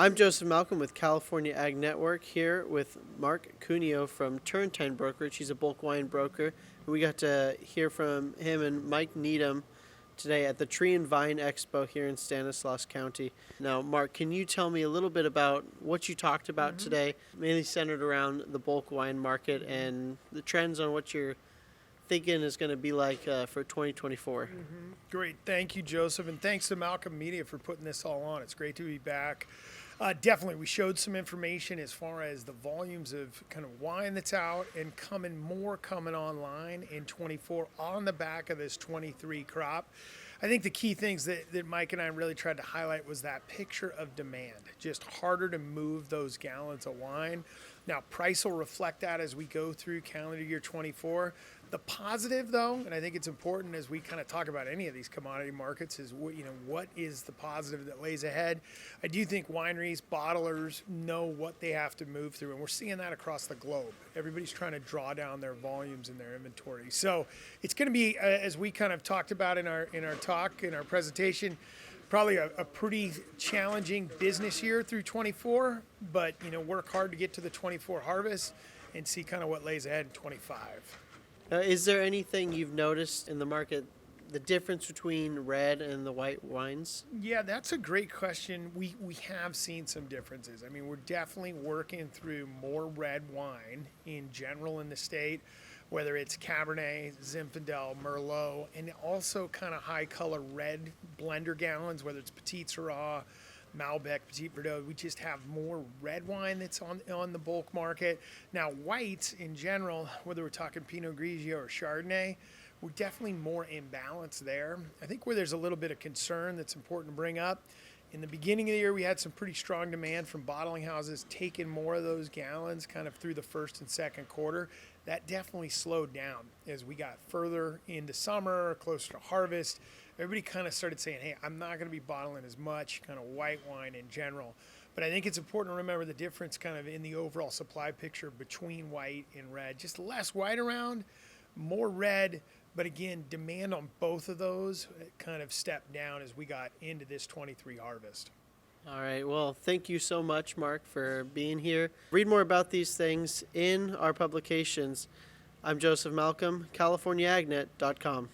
I'm Joseph Malcolm with California Ag Network here with Marc Cuneo from Turrentine Brokerage. He's a bulk wine broker. We got to hear from him and Mike Needham today at the Tree and Vine Expo here in Stanislaus County. Now, Marc, can you tell me a little bit about what you talked about today, mainly centered around the bulk wine market and the trends on what you're thinking is going to be like for 2024? Great. Thank you, Joseph, and thanks to Malcolm Media for putting this all on. It's great to be back. Definitely, we showed some information as far as the volumes of kind of wine that's out and coming online in 24 on the back of this 23 crop. I think the key things that Mike and I really tried to highlight was that picture of demand, just harder to move those gallons of wine. Now, price will reflect that as we go through calendar year 24. The positive, though, and I think it's important as we kind of talk about any of these commodity markets, is what is the positive that lays ahead. I do think wineries, bottlers know what they have to move through, and we're seeing that across the globe. Everybody's trying to draw down their volumes in their inventory. So it's going to be, as we kind of talked about in our presentation, probably a pretty challenging business year through 24, but work hard to get to the 24 harvest and see kind of what lays ahead in 25. Is there anything you've noticed in the market, the difference between red and the white wines? Yeah, that's a great question. We have seen some differences. I mean, we're definitely working through more red wine in general in the state, whether it's Cabernet, Zinfandel, Merlot, and also kind of high color red blender gallons, whether it's Petit Syrah, Malbec, Petit Verdot. We just have more red wine that's on the bulk market. Now, whites in general, whether we're talking Pinot Grigio or Chardonnay, we're definitely more imbalanced there. I think where there's a little bit of concern that's important to bring up, in the beginning of the year, we had some pretty strong demand from bottling houses taking more of those gallons kind of through the first and second quarter. That definitely slowed down as we got further into summer, closer to harvest. Everybody kind of started saying, hey, I'm not going to be bottling as much kind of white wine in general. But I think it's important to remember the difference kind of in the overall supply picture between white and red. Just less white around, more red. But again, demand on both of those kind of stepped down as we got into this 23 harvest. All right. Well, thank you so much, Marc, for being here. Read more about these things in our publications. I'm Joseph Malcolm, CaliforniaAgNet.com.